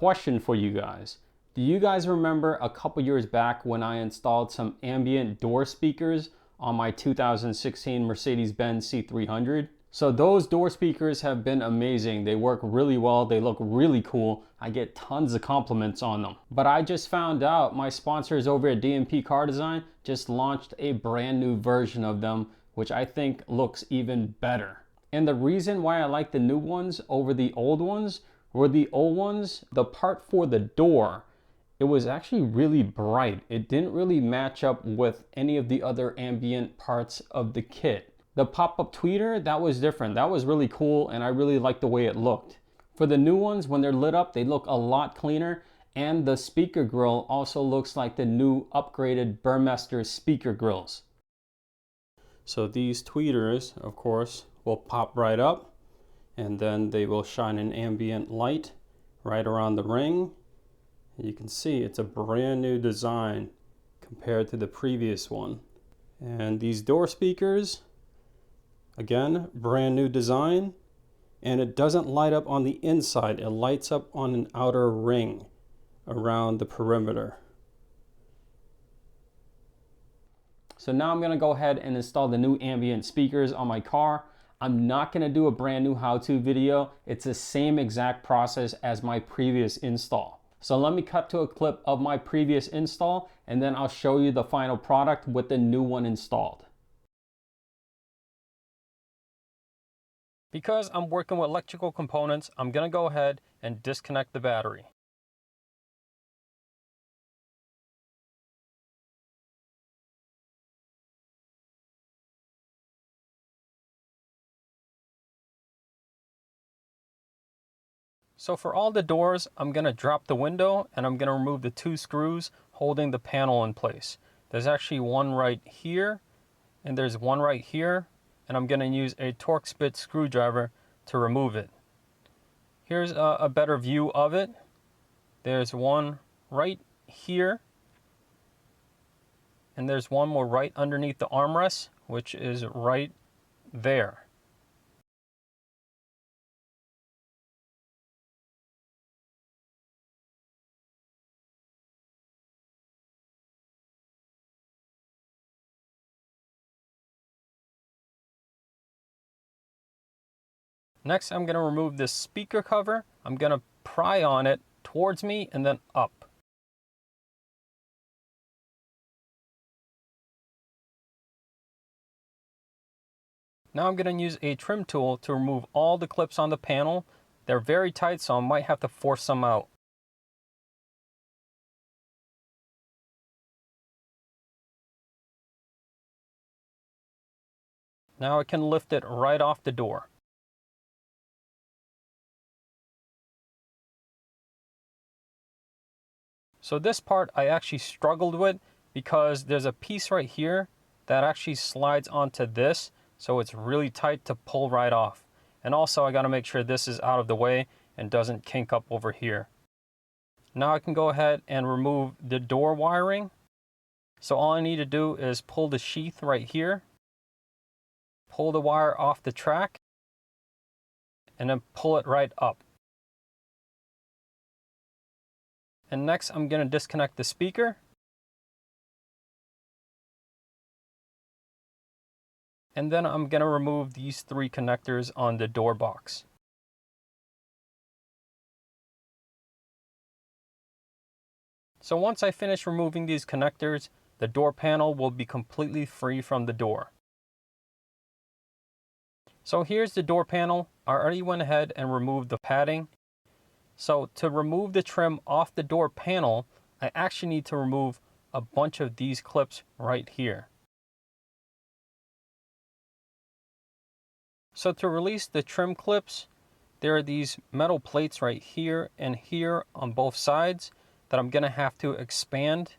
question for you guys. Do you guys remember a couple years back when I installed some ambient door speakers on my 2016 Mercedes-Benz C300? So those door speakers have been amazing. They work really well. They look really cool. I get tons of compliments on them. But I just found out my sponsors over at DMP Car Design just launched a brand new version of them, which I think looks even better. And the reason why I like the new ones over the old ones were the old ones, the part for the door, it was actually really bright. It didn't really match up with any of the other ambient parts of the kit. The pop-up tweeter, that was different. That was really cool, and I really liked the way it looked. For the new ones, when they're lit up, they look a lot cleaner, and the speaker grill also looks like the new upgraded Burmester speaker grills. So these tweeters, of course, will pop right up, and then they will shine an ambient light right around the ring. You can see it's a brand new design compared to the previous one. And these door speakers, again, brand new design, and it doesn't light up on the inside. It lights up on an outer ring around the perimeter. So now I'm gonna go ahead and install the new ambient speakers on my car. I'm not gonna do a brand new how-to video. It's the same exact process as my previous install. So let me cut to a clip of my previous install, and then I'll show you the final product with the new one installed. Because I'm working with electrical components, I'm gonna go ahead and disconnect the battery. So for all the doors, I'm going to drop the window and I'm going to remove the 2 screws holding the panel in place. There's actually one right here and there's one right here, and I'm going to use a Torx bit screwdriver to remove it. Here's a better view of it. There's one right here, and there's one more right underneath the armrest, which is right there. Next, I'm going to remove this speaker cover. I'm going to pry on it towards me and then up. Now I'm going to use a trim tool to remove all the clips on the panel. They're very tight, so I might have to force some out. Now I can lift it right off the door. So this part I actually struggled with because there's a piece right here that actually slides onto this, so it's really tight to pull right off. And also I got to make sure this is out of the way and doesn't kink up over here. Now I can go ahead and remove the door wiring. So all I need to do is pull the sheath right here, pull the wire off the track, and then pull it right up. And next I'm going to disconnect the speaker. And then I'm going to remove these 3 connectors on the door box. So once I finish removing these connectors, the door panel will be completely free from the door. So here's the door panel. I already went ahead and removed the padding. So to remove the trim off the door panel, I actually need to remove a bunch of these clips right here. So to release the trim clips, there are these metal plates right here and here on both sides that I'm going to have to expand.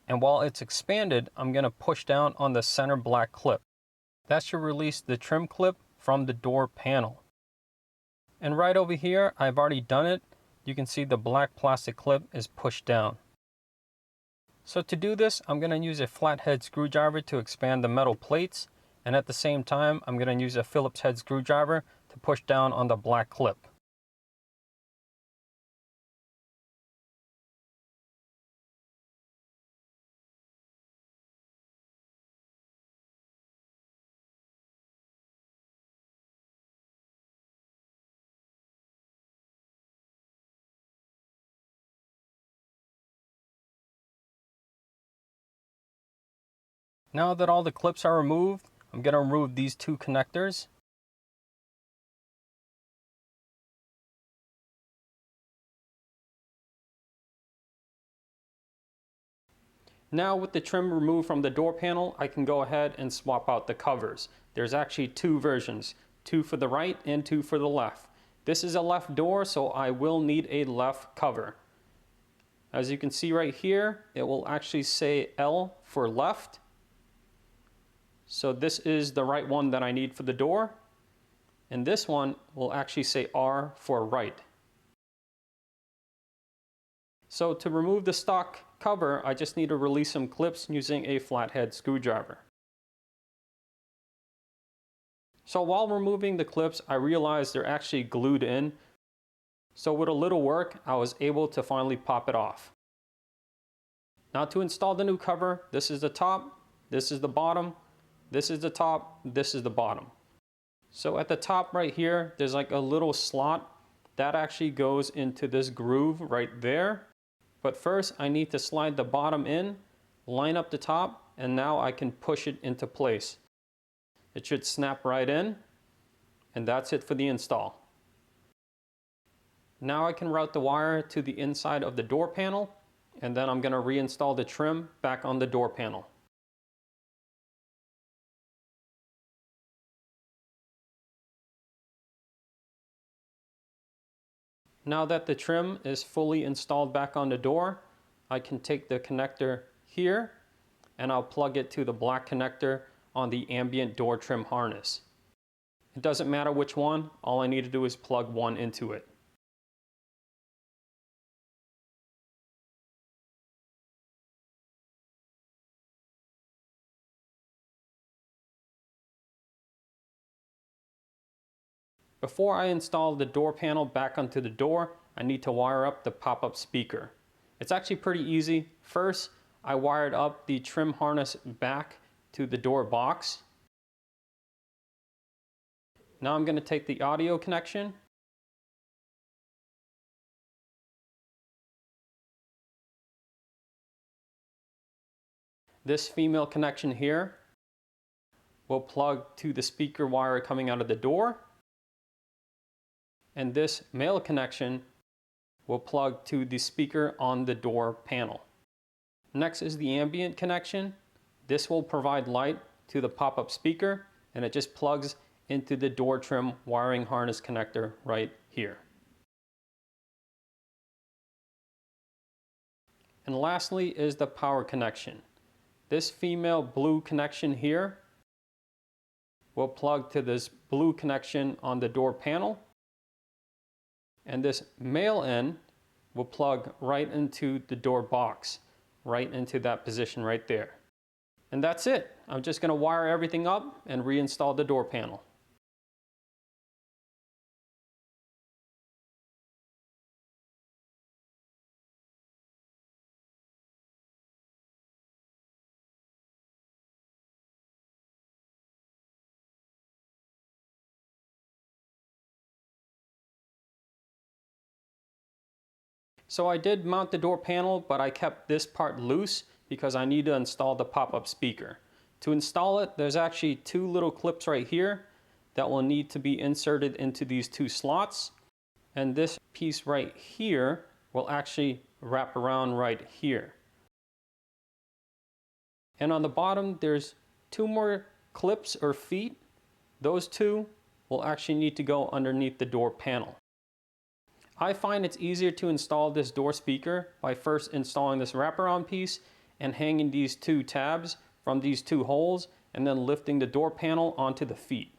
And while it's expanded, I'm going to push down on the center black clip. That should release the trim clip from the door panel. And right over here, I've already done it. You can see the black plastic clip is pushed down. So to do this, I'm going to use a flathead screwdriver to expand the metal plates. And at the same time, I'm going to use a Phillips head screwdriver to push down on the black clip. Now that all the clips are removed, I'm going to remove these two connectors. Now with the trim removed from the door panel, I can go ahead and swap out the covers. There's actually two versions, two for the right and two for the left. This is a left door, so I will need a left cover. As you can see right here, it will actually say L for left. So this is the right one that I need for the door. And this one will actually say R for right. So to remove the stock cover, I just need to release some clips using a flathead screwdriver. So while removing the clips, I realized they're actually glued in. So with a little work, I was able to finally pop it off. Now to install the new cover, this is the top, this is the bottom, this is the top, this is the bottom. So at the top right here, there's like a little slot that actually goes into this groove right there. But first I need to slide the bottom in, line up the top, and now I can push it into place. It should snap right in, and that's it for the install. Now I can route the wire to the inside of the door panel, and then I'm going to reinstall the trim back on the door panel. Now that the trim is fully installed back on the door, I can take the connector here and I'll plug it to the black connector on the ambient door trim harness. It doesn't matter which one, all I need to do is plug one into it. Before I install the door panel back onto the door, I need to wire up the pop-up speaker. It's actually pretty easy. First, I wired up the trim harness back to the door box. Now I'm going to take the audio connection. This female connection here will plug to the speaker wire coming out of the door. And this male connection will plug to the speaker on the door panel. Next is the ambient connection. This will provide light to the pop-up speaker, and it just plugs into the door trim wiring harness connector right here. And lastly is the power connection. This female blue connection here will plug to this blue connection on the door panel. And this male end will plug right into the door box, right into that position right there. And that's it. I'm just going to wire everything up and reinstall the door panel. So I did mount the door panel, but I kept this part loose because I need to install the pop-up speaker. To install it, there's actually two little clips right here that will need to be inserted into these two slots. And this piece right here will actually wrap around right here. And on the bottom, there's two more clips or feet. Those two will actually need to go underneath the door panel. I find it's easier to install this door speaker by first installing this wraparound piece and hanging these two tabs from these two holes and then lifting the door panel onto the feet.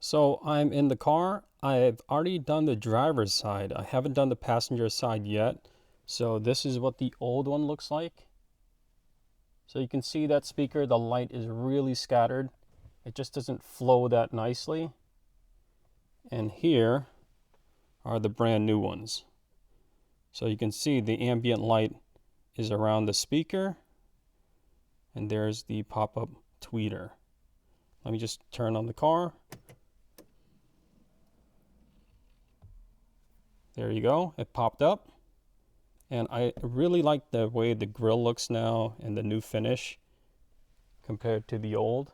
So I'm in the car. I've already done the driver's side. I haven't done the passenger side yet. So this is what the old one looks like. So you can see that speaker, the light is really scattered. It just doesn't flow that nicely. And here are the brand new ones. So you can see the ambient light is around the speaker, and there's the pop-up tweeter. Let me just turn on the car. There you go, it popped up. And I really like the way the grille looks now and the new finish compared to the old.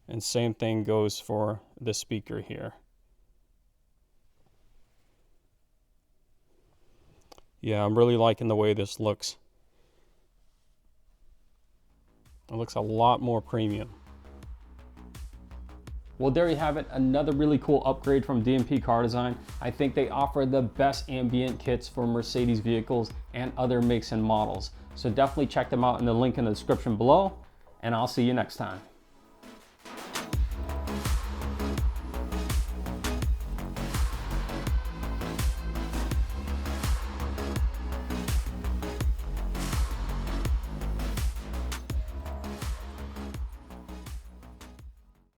And same thing goes for the speaker here. Yeah, I'm really liking the way this looks. It looks a lot more premium. Well, there you have it, another really cool upgrade from DMP Car Design. I think they offer the best ambient kits for Mercedes vehicles and other makes and models. So definitely check them out in the link in the description below, and I'll see you next time.